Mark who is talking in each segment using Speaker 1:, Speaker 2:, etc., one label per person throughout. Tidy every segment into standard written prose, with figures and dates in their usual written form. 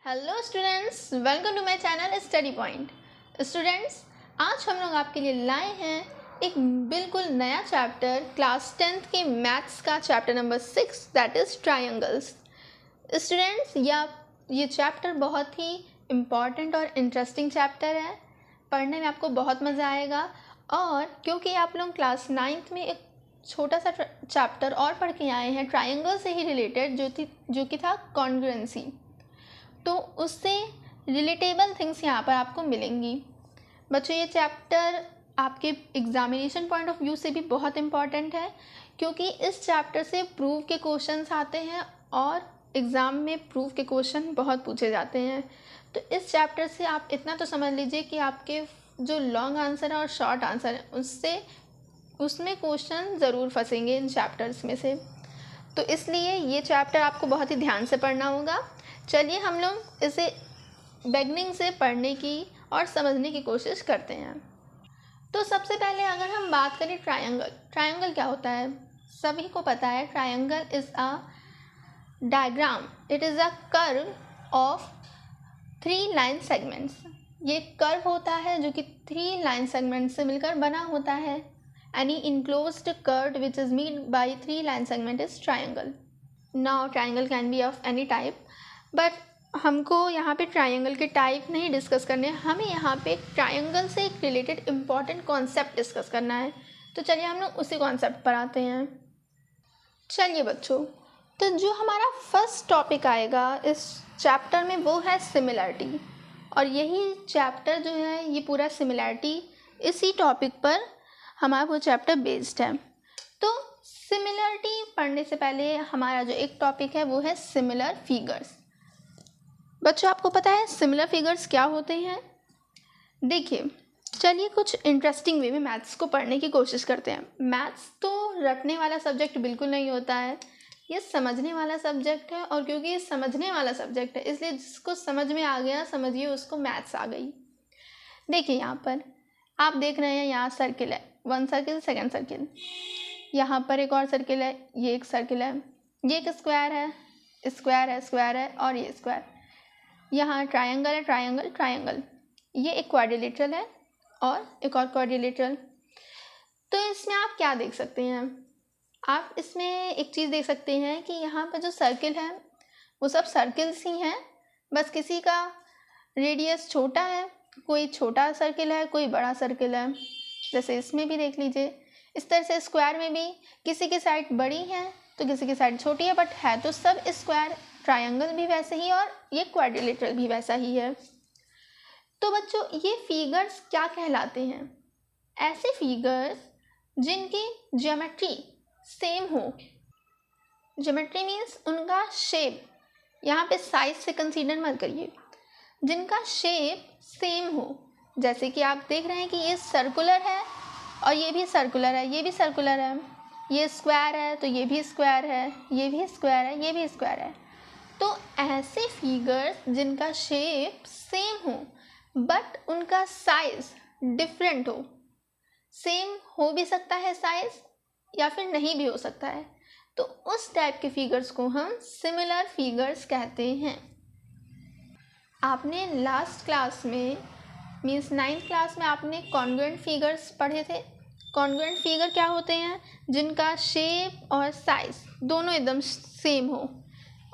Speaker 1: Hello students, welcome to my channel study point. Students, आज हम लोग आपके लिए लाए हैं एक बिल्कुल नया चैप्टर क्लास 10th के मैथ्स का chapter number 6 that is triangles. Students, ये चैप्टर बहुत ही इम्पॉर्टेंट और इंटरेस्टिंग चैप्टर है। पढ़ने में आपको बहुत मज़ा आएगा और क्योंकि आप लोग क्लास 9th में एक छोटा सा चैप्टर और पढ़ के आए हैं ट्रायंगल से ही रिलेटेड जो कि था कॉन्ग्रुएंसी, तो उससे रिलेटेबल थिंग्स यहाँ पर आपको मिलेंगी। बच्चों, ये चैप्टर आपके एग्जामिनेशन पॉइंट ऑफ व्यू से भी बहुत इम्पॉर्टेंट है क्योंकि इस चैप्टर से प्रूव के क्वेश्चंस आते हैं और एग्ज़ाम में प्रूव के क्वेश्चन बहुत पूछे जाते हैं। तो इस चैप्टर से आप इतना तो समझ लीजिए कि आपके जो लॉन्ग आंसर है और शॉर्ट आंसर है उसमें क्वेश्चन ज़रूर फंसेंगे इन चैप्टर्स में से। तो इसलिए ये चैप्टर आपको बहुत ही ध्यान से पढ़ना होगा। चलिए हम लोग इसे बिगनिंग से पढ़ने की और समझने की कोशिश करते हैं। तो सबसे पहले अगर हम बात करें ट्रायंगल क्या होता है, सभी को पता है triangle is a diagram, it is a curve of 3 line segments. ये कर्व होता है जो कि 3 लाइन सेगमेंट से मिलकर बना होता है। Any enclosed curve which is made by 3 line segment is triangle. Now triangle can be of any type, but हमको यहाँ पे ट्रायंगल के टाइप नहीं डिस्कस करने, हमें यहाँ पे ट्रायंगल से एक रिलेटेड इम्पॉर्टेंट कॉन्सेप्ट डिस्कस करना है। तो चलिए हम लोग उसी कॉन्सेप्ट पर आते हैं। चलिए बच्चों, तो जो हमारा फर्स्ट टॉपिक आएगा इस चैप्टर में वो है सिमिलरिटी, और यही चैप्टर जो है ये पूरा सिमिलरिटी इसी टॉपिक पर हमारा वो चैप्टर बेस्ड है। तो सिमिलरिटी पढ़ने से पहले हमारा जो एक टॉपिक है वो है सिमिलर फिगर्स। बच्चों, आपको पता है सिमिलर फिगर्स क्या होते हैं? देखिए, चलिए कुछ इंटरेस्टिंग वे में मैथ्स को पढ़ने की कोशिश करते हैं। मैथ्स तो रटने वाला सब्जेक्ट बिल्कुल नहीं होता है, ये समझने वाला सब्जेक्ट है, और क्योंकि ये समझने वाला सब्जेक्ट है इसलिए जिसको समझ में आ गया समझिए उसको मैथ्स आ गई। देखिए यहाँ पर आप देख रहे हैं, यहाँ सर्किल है, 1 सर्किल, 2nd सर्किल, यहाँ पर एक और सर्किल है, ये एक सर्किल है, ये एक स्क्वायर है, स्क्वायर है और ये स्क्वायर। यहाँ ट्रायंगल है, ट्रायंगल, ये एक क्वाड्रिलेटरल है और एक और क्वाड्रिलेटरल। तो इसमें आप क्या देख सकते हैं? आप इसमें एक चीज़ देख सकते हैं कि यहाँ पर जो सर्किल है वो सब सर्किल्स ही हैं, बस किसी का रेडियस छोटा है, कोई छोटा सर्किल है, कोई बड़ा सर्किल है। जैसे इसमें भी देख लीजिए, इस तरह से स्क्वायर में भी किसी की साइड बड़ी है तो किसी की साइड छोटी है, बट है तो सब स्क्वायर। ट्रायंगल भी वैसे ही और ये क्वाड्रिलेटरल भी वैसा ही है। तो बच्चों, ये फिगर्स क्या कहलाते हैं? ऐसे फिगर्स जिनकी ज्योमेट्री सेम हो। ज्योमेट्री मीन्स उनका शेप, यहाँ पे साइज से कंसीडर मत करिए, जिनका शेप सेम हो। जैसे कि आप देख रहे हैं कि ये सर्कुलर है और ये भी सर्कुलर है, ये भी सर्कुलर है, ये स्क्वायर है तो ये भी स्क्वायर है, ये भी स्क्वायर है, ये भी स्क्वायर है। तो ऐसे फिगर्स जिनका शेप सेम हो बट उनका साइज डिफरेंट हो, सेम हो भी सकता है साइज या फिर नहीं भी हो सकता है, तो उस टाइप के फिगर्स को हम सिमिलर फिगर्स कहते हैं। आपने लास्ट क्लास में मीन्स 9th क्लास में आपने कॉन्ग्रुएंट फिगर्स पढ़े थे। कॉन्ग्रुएंट फिगर क्या होते हैं? जिनका शेप और साइज दोनों एकदम सेम हो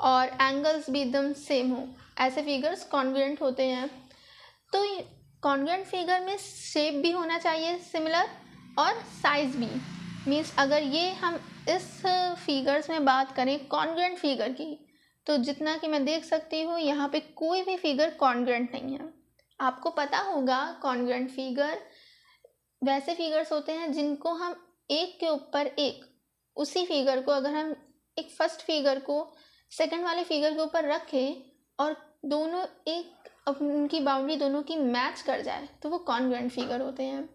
Speaker 1: और एंगल्स भी एकदम सेम हो, ऐसे फिगर्स कॉन्ग्रुएंट होते हैं। तो कॉन्ग्रुएंट फिगर में शेप भी होना चाहिए सिमिलर और साइज भी। मीन्स अगर ये हम इस फिगर्स में बात करें कॉन्ग्रुएंट फिगर की, तो जितना कि मैं देख सकती हूँ यहाँ पे कोई भी फिगर कॉन्ग्रुएंट नहीं है। आपको पता होगा कॉन्ग्रुएंट फिगर वैसे फिगर्स होते हैं जिनको हम एक के ऊपर एक, उसी फिगर को अगर हम एक फर्स्ट फिगर को सेकंड वाले फिगर के ऊपर रखें और दोनों एक उनकी बाउंड्री दोनों की मैच कर जाए तो वो कॉन्ग्रुएंट फिगर होते हैं।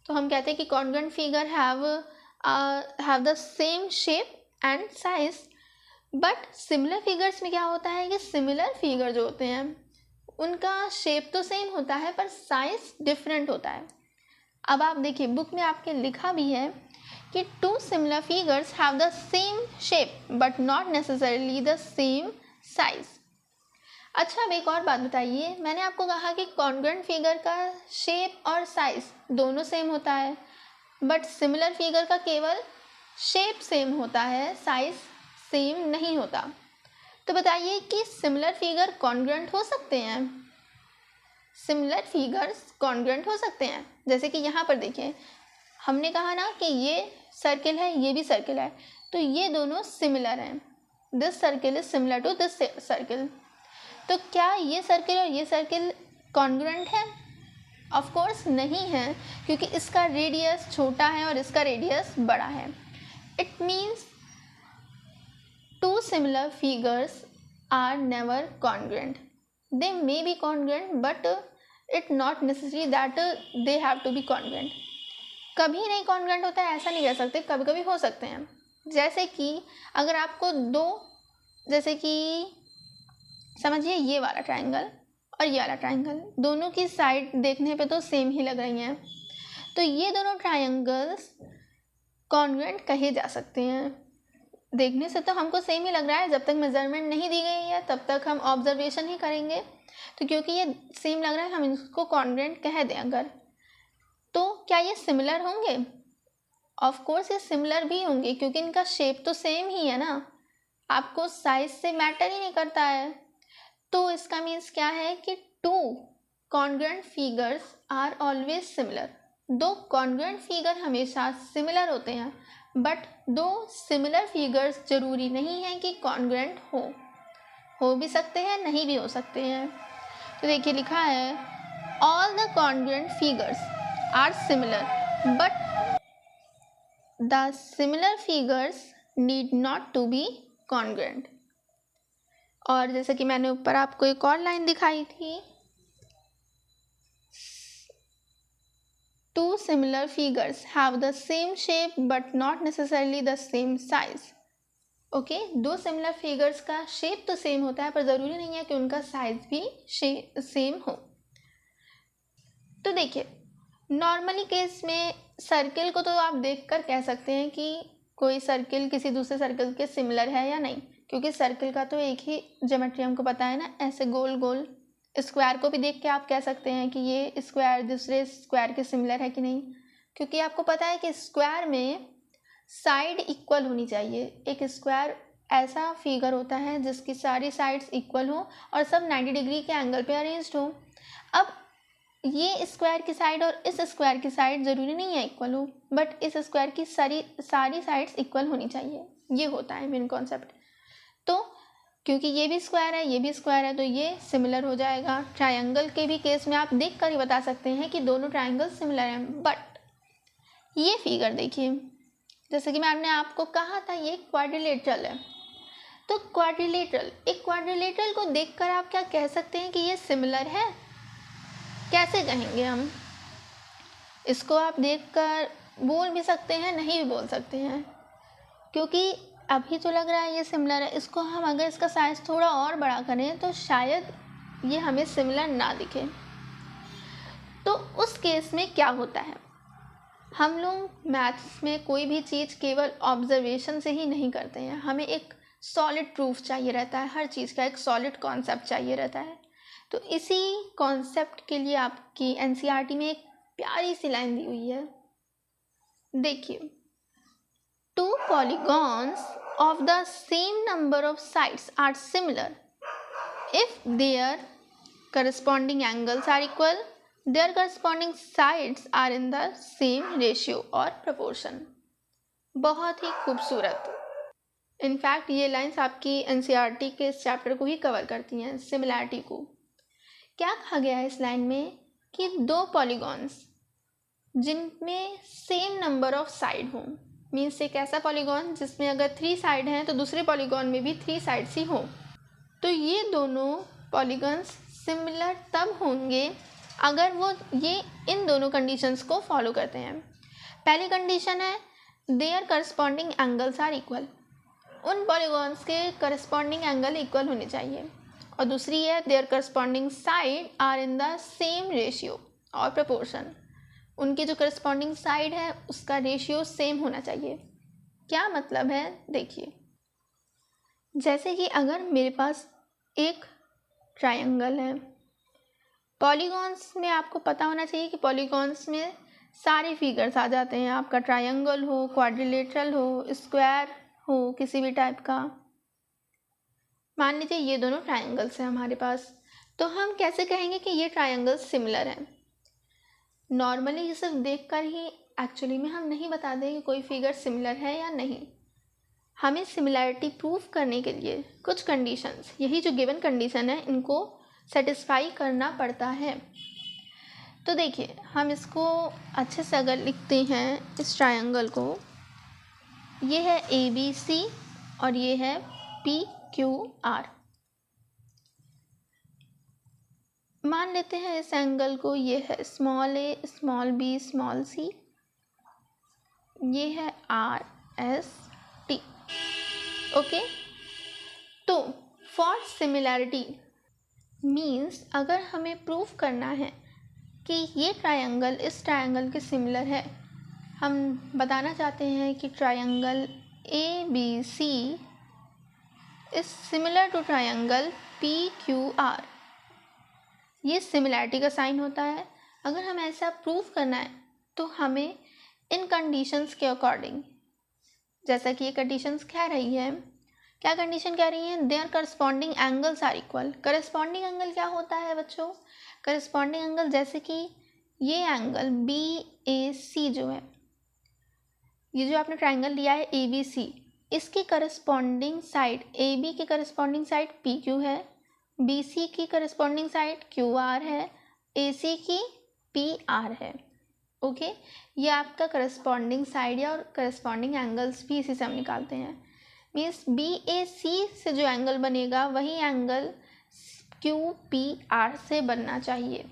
Speaker 1: तो हम कहते हैं कि congruent figure have the same shape and size. But similar figures में क्या होता है कि सिमिलर फिगर जो होते हैं उनका शेप तो सेम होता है पर साइज डिफरेंट होता है। अब आप देखिए, बुक में आपके लिखा भी है कि 2 similar figures have the same shape but not necessarily the same size. अच्छा, अब एक और बात बताइए, मैंने आपको कहा कि कॉन्ग्रुएंट फिगर का शेप और साइज दोनों सेम होता है, बट सिमिलर फिगर का केवल शेप सेम होता है, साइज सेम नहीं होता। तो बताइए कि सिमिलर फिगर कॉन्ग्रुएंट हो सकते हैं? सिमिलर फिगर्स कॉन्ग्रुएंट हो सकते हैं। जैसे कि यहाँ पर देखिए, हमने कहा ना कि ये सर्किल है, ये भी सर्किल है, तो ये दोनों सिमिलर हैं। This circle is similar to this circle. तो क्या ये सर्किल और ये सर्किल कॉन्ग्रुएंट है? ऑफ कोर्स नहीं है, क्योंकि इसका रेडियस छोटा है और इसका रेडियस बड़ा है। It means two similar figures are never congruent. They may be congruent but it not necessary that they have to be congruent. कभी नहीं कॉन्ग्रुएंट होता है ऐसा नहीं कह सकते, कभी कभी हो सकते हैं। जैसे कि अगर आपको दो, जैसे कि समझिए ये वाला ट्रायंगल और ये वाला ट्रायंगल, दोनों की साइड देखने पे तो सेम ही लग रही हैं, तो ये दोनों ट्रायंगल्स कॉन्ग्रुएंट कहे जा सकते हैं। देखने से तो हमको सेम ही लग रहा है, जब तक मेजरमेंट नहीं दी गई है तब तक हम ऑब्जर्वेशन ही करेंगे। तो क्योंकि ये सेम लग रहा है, हम इसको कॉन्ग्रुएंट कह दें अगर, तो क्या ये सिमिलर होंगे? ऑफ कोर्स ये सिमिलर भी होंगे, क्योंकि इनका शेप तो सेम ही है ना, आपको साइज से मैटर ही नहीं करता है। तो इसका मीन्स क्या है कि two congruent figures are always similar. दो कॉन्ग्रुएंट फिगर हमेशा सिमिलर होते हैं, बट दो सिमिलर फिगर्स जरूरी नहीं है कि कॉन्ग्रुएंट हो भी सकते हैं, नहीं भी हो सकते हैं। तो देखिए लिखा है, all the congruent figures are similar but the similar figures need not to be congruent. और जैसे कि मैंने ऊपर आपको एक और लाइन दिखाई थी, two similar figures have the same shape but not necessarily the same size. Okay, दो सिमिलर फिगर्स का शेप तो सेम होता है, पर ज़रूरी नहीं है कि उनका साइज भी सेम हो। तो देखिए, नॉर्मली केस में सर्किल को तो आप देखकर कह सकते हैं कि कोई सर्किल किसी दूसरे सर्किल के सिमिलर है या नहीं, क्योंकि सर्किल का तो एक ही ज्योमेट्री हमको पता है ना, ऐसे गोल गोल। स्क्वायर को भी देख के आप कह सकते हैं कि ये स्क्वायर दूसरे स्क्वायर के सिमिलर है कि नहीं, क्योंकि आपको पता है कि स्क्वायर में साइड इक्वल होनी चाहिए। एक स्क्वायर ऐसा फिगर होता है जिसकी सारी साइड्स इक्वल हो और सब 90 डिग्री के एंगल पे अरेंज्ड हो। अब ये स्क्वायर की साइड और इस स्क्वायर की साइड ज़रूरी नहीं है इक्वल हो, बट इस स्क्वायर की सारी साइड्स इक्वल होनी चाहिए, ये होता है मेन कॉन्सेप्ट। तो क्योंकि ये भी स्क्वायर है, ये भी स्क्वायर है, तो ये सिमिलर हो जाएगा। ट्रायंगल के भी केस में आप देख कर ही बता सकते हैं कि दोनों ट्रायंगल सिमिलर हैं। बट ये फिगर देखिए, जैसे कि मैंने आपको कहा था ये क्वाड्रिलेटरल है, तो एक क्वाड्रिलेटरल को देखकर आप क्या कह सकते हैं कि ये सिमिलर है? कैसे कहेंगे हम इसको? आप देखकर बोल भी सकते हैं, नहीं भी बोल सकते हैं, क्योंकि अभी तो लग रहा है ये सिमिलर है। इसको हम अगर इसका साइज थोड़ा और बड़ा करें तो शायद ये हमें सिमिलर ना दिखे। तो उस केस में क्या होता है, हम लोग मैथ्स में कोई भी चीज़ केवल ऑब्जर्वेशन से ही नहीं करते हैं, हमें एक सॉलिड प्रूफ चाहिए रहता है, हर चीज़ का एक सॉलिड कॉन्सेप्ट चाहिए रहता है। तो इसी कॉन्सेप्ट के लिए आपकी एनसीईआरटी में एक प्यारी सी लाइन दी हुई है, देखिए, to polygons of the same number of sides are similar if their corresponding angles are equal, their corresponding sides are in the same ratio or proportion। बहुत ही खूबसूरत। इनफैक्ट ये लाइंस आपकी एनसीईआरटी के इस चैप्टर को ही कवर करती हैं, similarity को। क्या कहा गया है इस लाइन में कि दो पॉलीगॉन्स जिनमें सेम नंबर ऑफ साइड हों, मीन्स एक ऐसा पॉलीगॉन जिसमें अगर 3 साइड हैं तो दूसरे पॉलीगॉन में भी 3 साइड्स ही हों, तो ये दोनों पॉलीगॉन्स सिमिलर तब होंगे अगर वो ये इन दोनों कंडीशंस को फॉलो करते हैं। पहली कंडीशन है their corresponding angles are equal, उन पॉलीगॉन्स के करस्पॉन्डिंग एंगल इक्वल होने चाहिए, और दूसरी है their corresponding side are in the same ratio और प्रपोर्शन, उनकी जो करस्पॉन्डिंग साइड है उसका रेशियो सेम होना चाहिए। क्या मतलब है, देखिए, जैसे कि अगर मेरे पास एक ट्रायंगल है। पॉलीगॉन्स में आपको पता होना चाहिए कि पॉलीगॉन्स में सारे फिगर्स आ जाते हैं, आपका ट्रायंगल हो, क्वाड्रिलेटरल हो, स्क्वायर हो, किसी भी टाइप का। मान लीजिए ये दोनों ट्रायंगल्स हैं हमारे पास, तो हम कैसे कहेंगे कि ये ट्रायंगल्स सिमिलर हैं? नॉर्मली ये सिर्फ देखकर ही एक्चुअली में हम नहीं बता दें कि कोई फिगर सिमिलर है या नहीं। हमें सिमिलैरिटी प्रूव करने के लिए कुछ कंडीशंस, यही जो गिवन कंडीशन है, इनको सेटिस्फाई करना पड़ता है। तो देखिए, हम इसको अच्छे से अगर लिखते हैं इस ट्रायंगल को, ये है ABC और ये है PQR। मान लेते हैं इस एंगल को, ये है small a, small b, small c, ये है RST। ओके, तो फॉर सिमिलैरिटी मीन्स अगर हमें प्रूव करना है कि ये ट्रायंगल इस ट्रायंगल के सिमिलर है, हम बताना चाहते हैं कि triangle ABC is similar to triangle PQR, ये सिमिलैरिटी का साइन होता है। अगर हमें ऐसा प्रूव करना है तो हमें इन कंडीशंस के अकॉर्डिंग, जैसा कि ये कंडीशंस कह रही है, क्या कंडीशन कह रही है? Their corresponding angles are equal. Corresponding angle क्या होता है बच्चों? करस्पॉन्डिंग एंगल जैसे कि ये एंगल BAC जो है, ये जो आपने ट्रायंगल लिया है ABC, इसकी करस्पॉन्डिंग साइड, AB की करस्पॉन्डिंग साइड PQ है, BC की करस्पॉन्डिंग साइड QR है, AC की PR है। ओके, ये आपका करस्पॉन्डिंग साइड या और करस्पॉन्डिंग एंगल्स भी इसी से हम निकालते हैं। मीन्स BAC से जो एंगल बनेगा वही एंगल QPR से बनना चाहिए।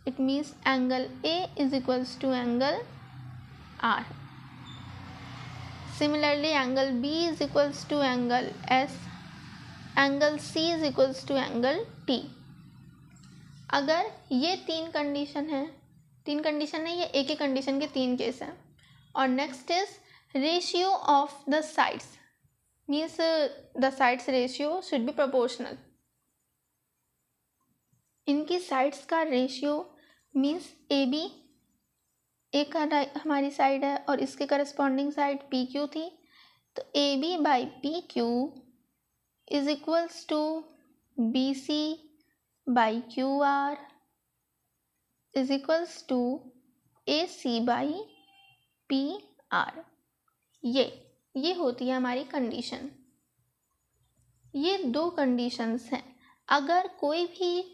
Speaker 1: It means angle A is equals to angle R। Similarly angle B is equals to angle S, angle C is equals to angle T। अगर ये तीन कंडीशन है, तीन कंडीशन नहीं, ये एक ही कंडीशन के तीन केस हैं। और next is ratio of the sides, means the sides ratio should be proportional. इनकी साइड्स का रेशियो मीन्स AB एक हमारी साइड है और इसके करस्पॉन्डिंग साइड PQ थी, तो AB by PQ is equals to BC by QR is equals to AC by PR। ये होती है हमारी कंडीशन। ये दो कंडीशंस हैं। अगर कोई भी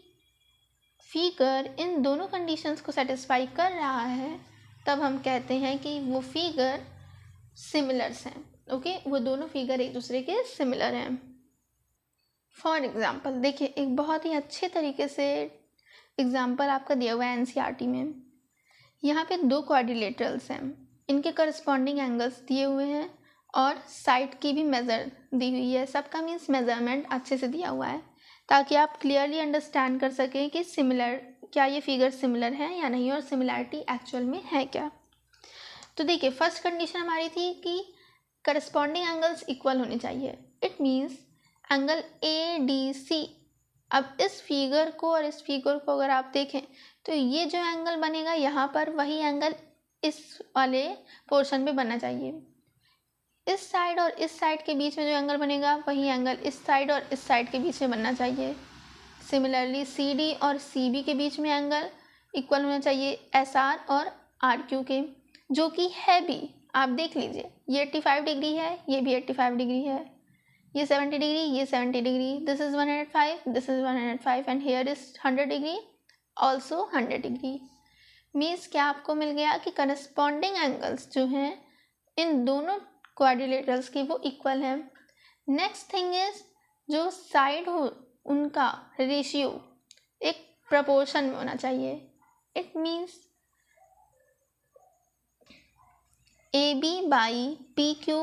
Speaker 1: फिगर इन दोनों कंडीशंस को सेटिस्फाई कर रहा है तब हम कहते हैं कि वो फिगर सिमिलर्स हैं। ओके, वो दोनों फिगर एक दूसरे के सिमिलर हैं। फॉर एग्जाम्पल देखिए, एक बहुत ही अच्छे तरीके से एग्जाम्पल आपका दिया हुआ है NCERT में। यहाँ पे दो क्वाड्रिलेटरल्स हैं, इनके करस्पॉन्डिंग एंगल्स दिए हुए हैं और साइड की भी मेज़र दी हुई है। सबका मीन्स मेज़रमेंट अच्छे से दिया हुआ है ताकि आप क्लियरली अंडरस्टैंड कर सकें कि सिमिलर, क्या ये फिगर सिमिलर है या नहीं और सिमिलैरिटी एक्चुअल में है क्या। तो देखिए, फर्स्ट कंडीशन हमारी थी कि करस्पॉन्डिंग एंगल्स इक्वल होने चाहिए। It means angle ADC। अब इस फिगर को और इस फिगर को अगर आप देखें तो ये जो एंगल बनेगा यहाँ पर, वही एंगल इस वाले पोर्शन पे बनना चाहिए। इस साइड और इस साइड के बीच में जो एंगल बनेगा वही एंगल इस साइड और इस साइड के बीच में बनना चाहिए। सिमिलरली CD और CB के बीच में एंगल इक्वल होना चाहिए SR और RQ के, जो कि है भी। आप देख लीजिए, ये 85 डिग्री है, ये भी 85 डिग्री है, ये 70 डिग्री, ये 70 degree, this is 105, this is 105 and here is 100 degree, also 100 degree. Means क्या आपको मिल गया कि करस्पॉन्डिंग एंगल्स जो हैं इन दोनों क्वाड्रिलेटरल्स की वो इक्वल है। नेक्स्ट थिंग इज जो साइड हो उनका रेशियो एक प्रपोर्शन में होना चाहिए। It means AB by PQ,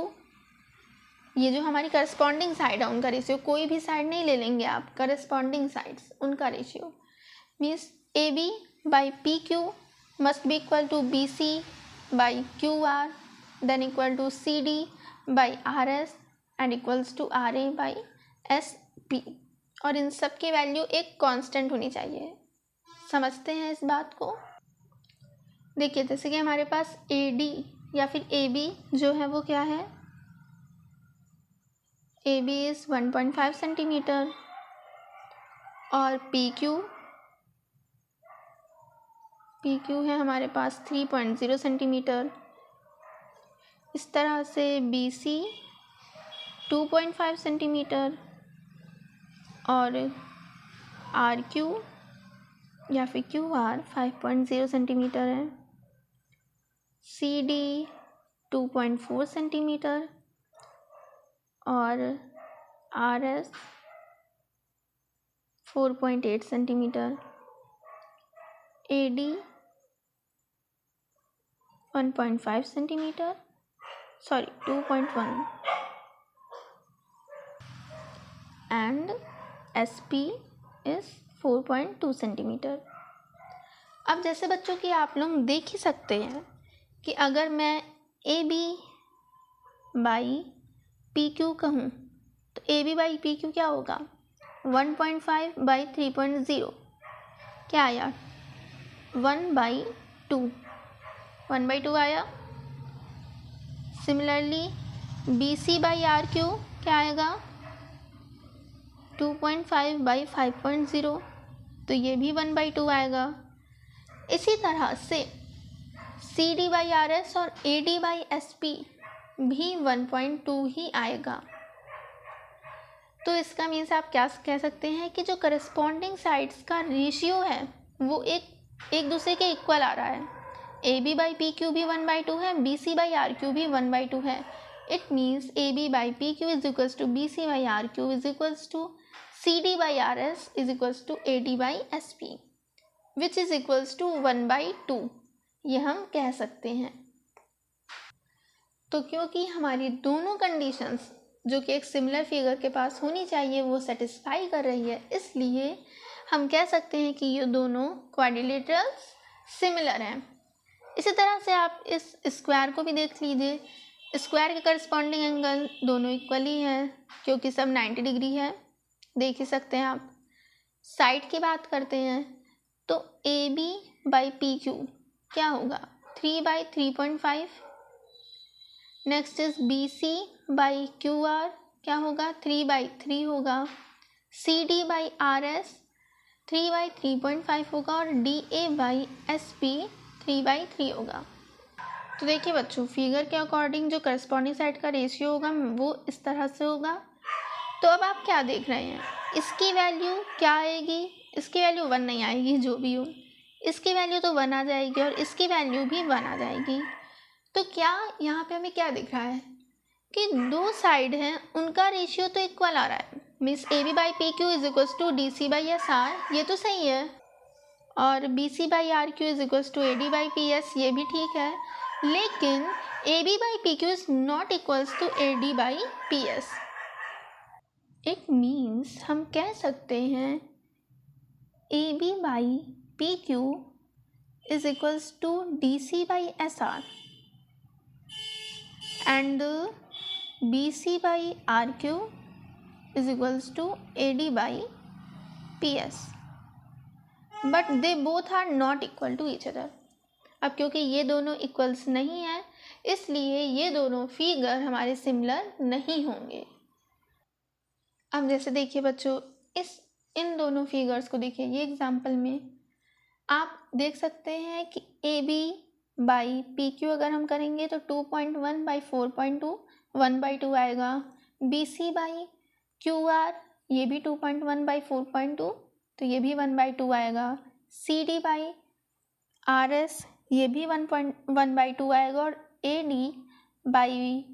Speaker 1: ये जो हमारी करस्पॉन्डिंग साइड है उनका रेशियो, कोई भी साइड नहीं ले लेंगे आप, करस्पॉन्डिंग साइड्स उनका ratio means AB by PQ must be equal to BC by QR then equal to CD by RS and equals to RA by SP। और इन सब की वैल्यू एक कांस्टेंट होनी चाहिए। समझते हैं इस बात को। देखिए जैसे कि हमारे पास AD या फिर AB जो है वो क्या है, AB इज़ 1.5 सेंटीमीटर और PQ है हमारे पास 3.0 सेंटीमीटर। इस तरह से BC 2.5 सेंटीमीटर और RQ या फिर QR 5.0 सेंटीमीटर है। CD 2.4 सेंटीमीटर और RS 4.8 centimetre. AD 1.5 centimetre, 2.1 and SP is 4.2 centimetre. अब जैसे बच्चों की आप लोग देख ही सकते हैं कि अगर मैं AB बाई PQ कहूँ तो AB बाई PQ क्या होगा, 1.5 बाई 3.0 क्या आया, 1/2 आया। सिमिलरली BC बाई RQ क्या आएगा, 2.5 बाई 5.0, तो ये भी 1/2 आएगा। इसी तरह से CD बाई RS और AD बाई SP भी 1.2 ही आएगा। तो इसका मीन्स आप क्या कह सकते हैं कि जो करस्पॉन्डिंग साइड्स का रेशियो है वो एक दूसरे के इक्वल आ रहा है। AB बाई PQ भी 1/2 है, BC बाई RQ भी 1/2 है। It means AB by PQ is equals to BC by RQ is equals to CD by RS is equals to AD by SP which is equals to 1/2, ये हम कह सकते हैं। तो क्योंकि हमारी दोनों कंडीशंस जो कि एक सिमिलर फिगर के पास होनी चाहिए वो सेटिस्फाई कर रही है, इसलिए हम कह सकते हैं कि ये दोनों क्वाड्रिलेटरल्स सिमिलर हैं। इसी तरह से आप इस स्क्वायर को भी देख लीजिए। स्क्वायर के करस्पॉन्डिंग एंगल दोनों इक्वली हैं क्योंकि सब 90 डिग्री है, देख ही सकते हैं आप। साइड की बात करते हैं तो AB बाई PQ क्या होगा, 3/3.5। Next is BC by QR क्या होगा, 3/3 होगा। CD बाई RS 3/3.5 होगा और DA बाई SP 3/3 होगा। तो देखिए बच्चों, फिगर के अकॉर्डिंग जो करस्पॉन्डिंग साइड का रेशियो होगा वो इस तरह से होगा। तो अब आप क्या देख रहे हैं, इसकी वैल्यू क्या आएगी, इसकी वैल्यू 1 नहीं आएगी, जो भी हो इसकी वैल्यू तो 1 आ जाएगी और इसकी वैल्यू भी 1 आ जाएगी। तो क्या यहाँ पे हमें क्या दिख रहा है कि दो साइड हैं उनका रेशियो तो इक्वल आ रहा है। Means AB by PQ is equals to DC by SR, ये तो सही है, और BC by RQ is equals to AD by PS, ये भी ठीक है। लेकिन AB by PQ is not equals to AD by PS। It means हम कह सकते हैं AB by PQ is equals to DC by SR and BC by RQ is equals to AD by PS, but they both are not equal to each other। अब क्योंकि ये दोनों equals नहीं है इसलिए ये दोनों फिगर हमारे सिमिलर नहीं होंगे। अब जैसे देखिए बच्चों, इन दोनों फिगर्स को देखिए, ये एग्जाम्पल में आप देख सकते हैं कि AB बाई PQ अगर हम करेंगे तो 2.1 बाई 4.2 1/2 आएगा। BC बाई QR ये भी 2.1 बाई 4.2 तो ये भी 1/2 आएगा। CD बाई RS ये भी 1/2 आएगा और AD बाई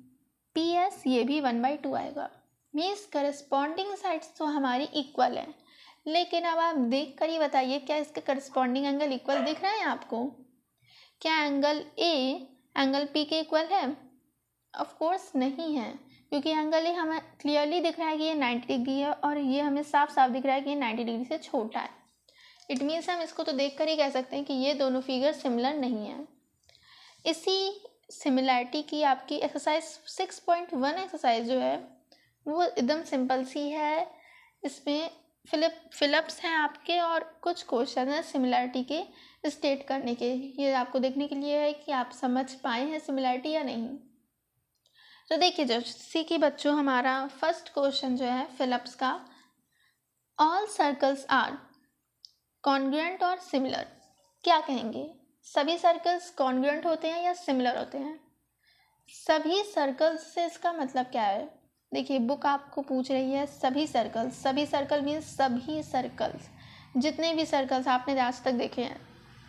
Speaker 1: PS ये भी 1/2 आएगा। मीन्स करस्पॉन्डिंग साइड्स तो हमारी इक्वल है, लेकिन अब आप देख कर ही बताइए क्या इसके करस्पॉन्डिंग एंगल इक्वल दिख रहे हैं आपको? क्या एंगल A एंगल P के इक्वल है? ऑफ कोर्स नहीं है, क्योंकि एंगल A हमें क्लियरली दिख रहा है कि ये 90 डिग्री है और ये हमें साफ साफ दिख रहा है कि ये 90 डिग्री से छोटा है। इट मीन्स हम इसको तो देख कर ही कह सकते हैं कि ये दोनों फिगर सिमिलर नहीं है। इसी सिमिलैरिटी की आपकी एक्सरसाइज 6.1 एक्सरसाइज जो है वो एकदम सिंपल सी है। इसमें फिलिप्स हैं आपके और कुछ क्वेश्चन हैं सिमिलरिटी के स्टेट करने के। ये आपको देखने के लिए है कि आप समझ पाए हैं सिमिलरिटी या नहीं। तो देखिए जो सी की बच्चों, हमारा फर्स्ट क्वेश्चन जो है फिलिप्स का, ऑल सर्कल्स आर कॉन्ग्रुएंट और सिमिलर। क्या कहेंगे, सभी सर्कल्स कॉन्ग्रुएंट होते हैं या सिमिलर होते हैं? सभी सर्कल्स से इसका मतलब क्या है? देखिए बुक आपको पूछ रही है सभी सर्कल्स, सभी सर्कल मीन्स सभी सर्कल्स, जितने भी सर्कल्स आपने आज तक देखे हैं।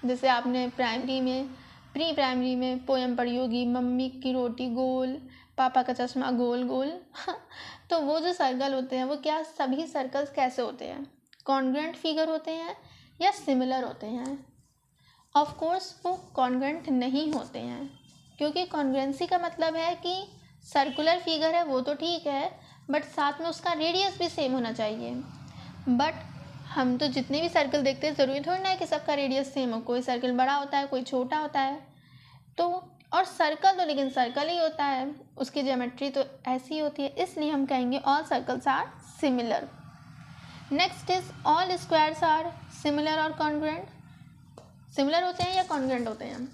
Speaker 1: जैसे आपने प्राइमरी में, प्री प्राइमरी में पोएम पढ़ी होगी, मम्मी की रोटी गोल, पापा का चश्मा गोल गोल तो वो जो सर्कल होते हैं वो क्या, सभी सर्कल्स कैसे होते हैं? कॉन्ग्रुएंट फिगर होते हैं या सिमिलर होते हैं? ऑफ कोर्स वो कॉन्ग्रुएंट नहीं होते हैं, क्योंकि कॉन्ग्रुएंसी का मतलब है कि सर्कुलर फिगर है वो तो ठीक है, बट साथ में उसका रेडियस भी सेम होना चाहिए। बट हम तो जितने भी सर्कल देखते हैं ज़रूरी थोड़ी ना है कि सबका रेडियस सेम हो, कोई सर्कल बड़ा होता है कोई छोटा होता है। तो और सर्कल तो लेकिन सर्कल ही होता है, उसकी ज्योमेट्री तो ऐसी ही होती है, इसलिए हम कहेंगे all circles are similar. Next is all squares are similar और कॉन्ग्रुएंट। सिमिलर होते हैं या कॉन्ग्रुएंट होते हैं?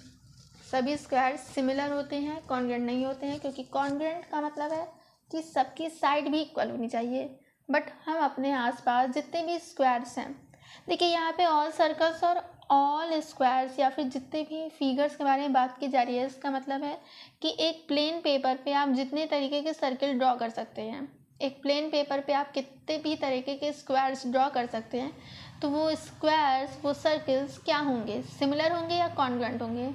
Speaker 1: सभी स्क्वायर्स सिमिलर होते हैं, कॉन्ग्रुएंट नहीं होते हैं, क्योंकि कॉन्ग्रुएंट का मतलब है कि सबकी साइड भी इक्वल होनी चाहिए। बट हम अपने आसपास जितने भी स्क्वायर्स हैं, देखिए यहाँ पे ऑल सर्कल्स और ऑल स्क्वायर्स या फिर जितने भी फिगर्स के बारे में बात की जा रही है, इसका मतलब है कि एक प्लेन पेपर पे आप जितने तरीके के सर्कल ड्रॉ कर सकते हैं, एक प्लेन पेपर पे आप कितने भी तरीके के स्क्वायर्स ड्रॉ कर सकते हैं, तो वो स्क्वायर्स, वो सर्कल्स क्या होंगे, सिमिलर होंगे या कॉन्ग्रुएंट होंगे?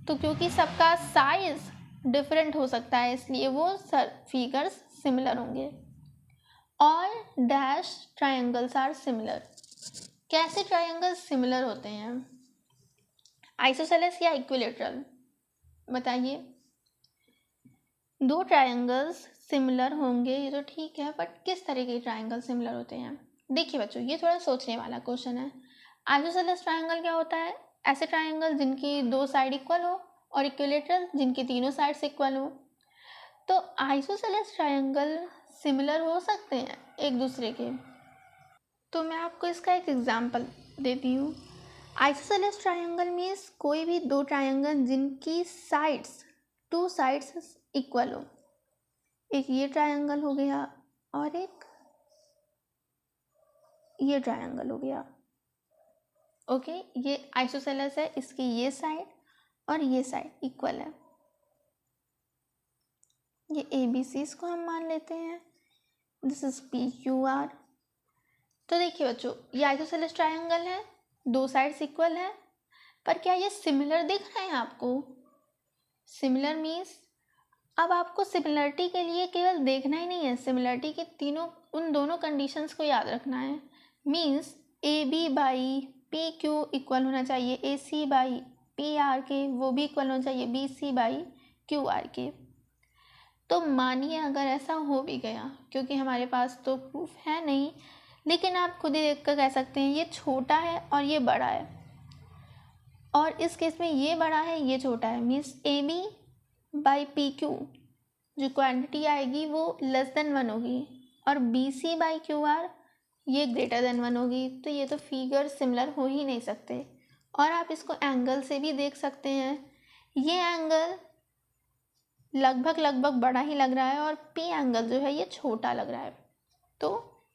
Speaker 1: तो क्योंकि सबका साइज डिफरेंट हो सकता है, इसलिए वो फिगर्स सिमिलर होंगे। All dash triangles are similar. कैसे ट्रायंगल्स सिमिलर होते हैं, आइसोसेलेस या इक्विलेटरल? बताइए। दो ट्रायंगल्स सिमिलर होंगे ये तो ठीक है, बट किस तरह के ट्रायंगल सिमिलर होते हैं? देखिए बच्चों ये थोड़ा सोचने वाला क्वेश्चन है। आइसोसेलेस ट्रायंगल क्या होता है? ऐसे ट्रायंगल जिनकी दो साइड इक्वल हो, और इक्विलेटरल जिनकी तीनों साइड्स इक्वल हो। तो आइसोसेलेस ट्रायंगल सिमिलर हो सकते हैं एक दूसरे के। तो मैं आपको इसका एक एग्जांपल देती हूँ। आइसोसेलेस ट्रायंगल मीन्स कोई भी दो ट्रायंगल जिनकी साइड्स, टू साइड्स इक्वल हो। एक ये ट्रायंगल हो गया और एक ये ट्रायंगल हो गया। ओके, ये आइसोसेलेस है, इसकी ये साइड और ये साइड इक्वल है। ये ABCs को हम मान लेते हैं, दिस इज PQR। तो देखिए बच्चों ये आइसोसेलेस ट्रायंगल है, दो साइड्स इक्वल है, पर क्या ये सिमिलर दिख रहे हैं आपको? सिमिलर मीन्स अब आपको सिमिलरिटी के लिए केवल देखना ही नहीं है, सिमिलरिटी के तीनों उन दोनों कंडीशंस को याद रखना है। Means AB by PQ equal होना चाहिए AC बाई PR के, वो भी इक्वल होना चाहिए BC बाई QR के। तो मानिए अगर ऐसा हो भी गया, क्योंकि हमारे पास तो प्रूफ है नहीं, लेकिन आप खुद ही देख कर कह सकते हैं ये छोटा है और ये बड़ा है, और इस केस में ये बड़ा है ये छोटा है, मीन्स AB बाई PQ जो क्वांटिटी आएगी वो लेस देन 1 होगी, और BC बाई QR ये ग्रेटर देन 1 होगी। तो ये तो फिगर सिमिलर हो ही नहीं सकते। और आप इसको एंगल से भी देख सकते हैं, ये एंगल लगभग बड़ा ही लग रहा है और P एंगल जो है ये छोटा लग रहा है। तो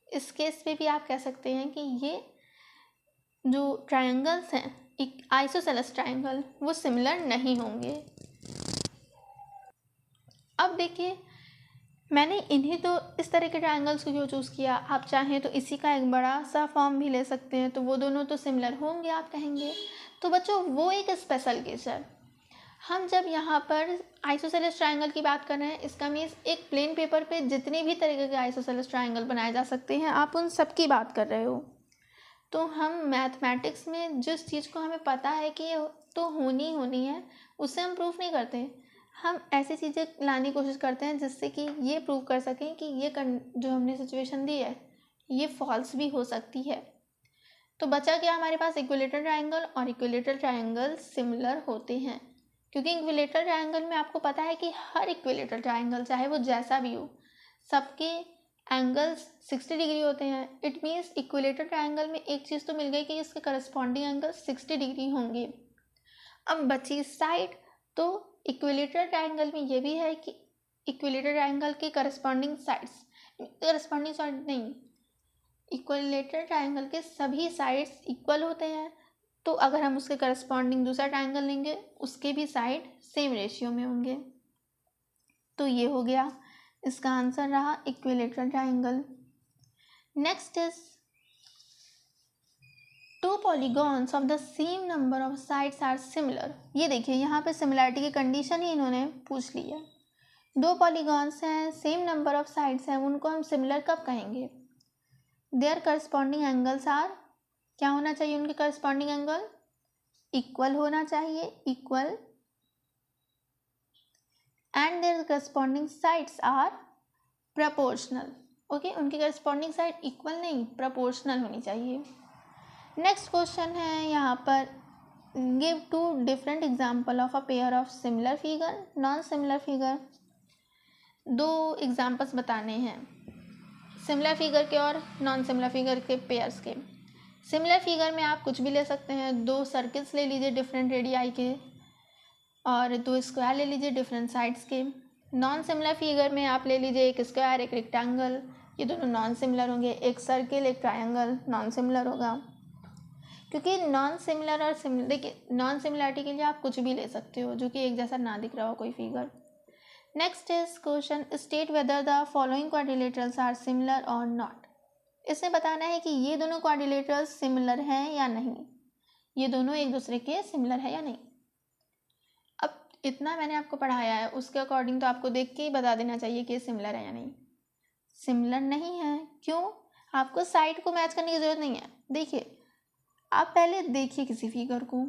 Speaker 1: इस केस पे भी आप कह सकते हैं कि ये जो ट्रायंगल्स हैं एक आइसोसेलेस ट्रायंगल वो सिमिलर नहीं होंगे। अब देखिए मैंने इन्हीं तो इस तरह के ट्रायंगल्स को क्यों चूज़ किया, आप चाहें तो इसी का एक बड़ा सा फॉर्म भी ले सकते हैं, तो वो दोनों तो सिमिलर होंगे आप कहेंगे। तो बच्चों वो एक स्पेशल केस है। हम जब यहाँ पर आइसोसेलेस ट्रायंगल की बात कर रहे हैं, इसका मीन्स एक प्लेन पेपर पे जितने भी तरीके के आइसोसेलेस ट्रायंगल बनाए जा सकते हैं आप उन सब की बात कर रहे हो। तो हम मैथमेटिक्स में जिस चीज़ को हमें पता है कि ये तो होनी है, उससे हम प्रूफ नहीं करते, हम ऐसी चीज़ें लाने की कोशिश करते हैं जिससे कि ये प्रूव कर सकें कि ये जो हमने सिचुएशन दी है ये फॉल्स भी हो सकती है। तो बचा क्या हमारे पास, इक्विलेटरल ट्रायंगल, और इक्विलेटरल ट्रायंगल सिमिलर होते हैं क्योंकि इक्विलेटरल ट्रायंगल में आपको पता है कि हर इक्विलेटरल ट्रायंगल चाहे वो जैसा भी हो, सबके एंगल्स 60 डिग्री होते हैं। इट मीन्स इक्विलेटर ट्रायंगल में एक चीज़ तो मिल गई कि इसके करस्पॉन्डिंग एंगल 60 डिग्री होंगे। अब बची साइड, तो इक्विलेटर ट्रायंगल में ये भी है कि इक्विलेटर ट्रायंगल के करस्पॉन्डिंग साइड नहीं, इक्विलेटर ट्रायंगल के सभी साइड्स इक्वल होते हैं। तो अगर हम उसके करस्पॉन्डिंग दूसरा ट्रायंगल लेंगे उसके भी साइड सेम रेशियो में होंगे। तो ये हो गया, इसका आंसर रहा equilateral triangle. Next is two polygons of the same number of sides are similar. ये देखिए यहाँ पे सिमिलरिटी की कंडीशन ही इन्होंने पूछ ली है। दो पॉलीगॉन्स हैं, सेम नंबर ऑफ साइड्स हैं, उनको हम सिमिलर कब कहेंगे? देयर करस्पॉन्डिंग एंगल्स आर, क्या होना चाहिए उनके करस्पॉन्डिंग एंगल? इक्वल होना चाहिए, equal, and their corresponding sides are proportional. Okay, उनकी करस्पॉन्डिंग साइड इक्वल नहीं, प्रपोर्शनल होनी चाहिए। नेक्स्ट क्वेश्चन है यहाँ पर, give two different example of a pair of similar figure, non similar figure. दो एग्जाम्पल्स बताने हैं सिमिलर फिगर के और नॉन सिमिलर फिगर के पेयर्स के। सिमिलर फिगर में आप कुछ भी ले सकते हैं, दो सर्किल्स ले लीजिए डिफरेंट रेडियाई के, और दो स्क्वायर ले लीजिए डिफरेंट साइड्स के। नॉन सिमिलर फिगर में आप ले लीजिए एक स्क्वायर एक रेक्टेंगल, ये दोनों नॉन सिमिलर होंगे। एक सर्किल एक ट्रायंगल नॉन सिमिलर होगा, क्योंकि नॉन सिमिलर और सिमिलर, देखिए नॉन सिमिलरिटी के लिए आप कुछ भी ले सकते हो जो कि एक जैसा ना दिख रहा हो कोई figure. Next is question, state whether the following quadrilaterals are similar और नॉट। इसमें बताना है कि ये दोनों क्वाड्रिलेटरल्स सिमिलर हैं या नहीं, ये दोनों एक दूसरे के सिमिलर है या नहीं। अब इतना मैंने आपको पढ़ाया है, उसके अकॉर्डिंग तो आपको देख के ही बता देना चाहिए कि ये सिमिलर है या नहीं। सिमिलर नहीं है, क्यों? आपको साइड को मैच करने की ज़रूरत नहीं है। देखिए, आप पहले देखिए किसी फिगर को,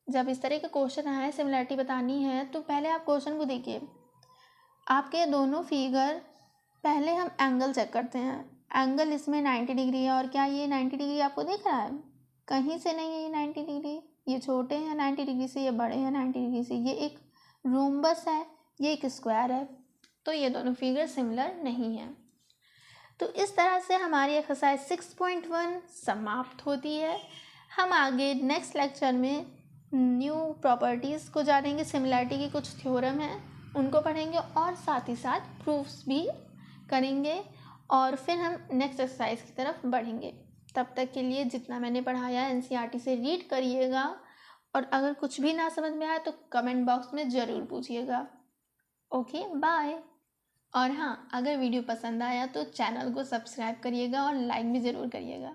Speaker 1: जब इस तरह का क्वेश्चन आया है सिमिलरिटी बतानी है तो पहले आप क्वेश्चन को देखिए। आपके दोनों फिगर, पहले हम एंगल चेक करते हैं। एंगल इसमें 90 डिग्री है, और क्या ये 90 डिग्री आपको दिख रहा है? कहीं से नहीं है ये 90 डिग्री। ये छोटे हैं 90 डिग्री से, ये बड़े हैं 90 डिग्री से। ये एक रोम्बस है, ये एक स्क्वायर है, तो ये दोनों फिगर सिमिलर नहीं है। तो इस तरह से हमारी एक्सरसाइज 6.1 समाप्त होती है। हम आगे नेक्स्ट लेक्चर में न्यू प्रॉपर्टीज़ को जानेंगे, सिमिलरिटी की कुछ थ्योरम हैं उनको पढ़ेंगे, और साथ ही साथ प्रूफ्स भी करेंगे, और फिर हम नेक्स्ट एक्सरसाइज की तरफ बढ़ेंगे। तब तक के लिए जितना मैंने पढ़ाया है एनसीईआरटी से रीड करिएगा, और अगर कुछ भी ना समझ में आए तो कमेंट बॉक्स में ज़रूर पूछिएगा। Okay, bye. और हाँ, अगर वीडियो पसंद आया तो चैनल को सब्सक्राइब करिएगा और लाइक भी ज़रूर करिएगा।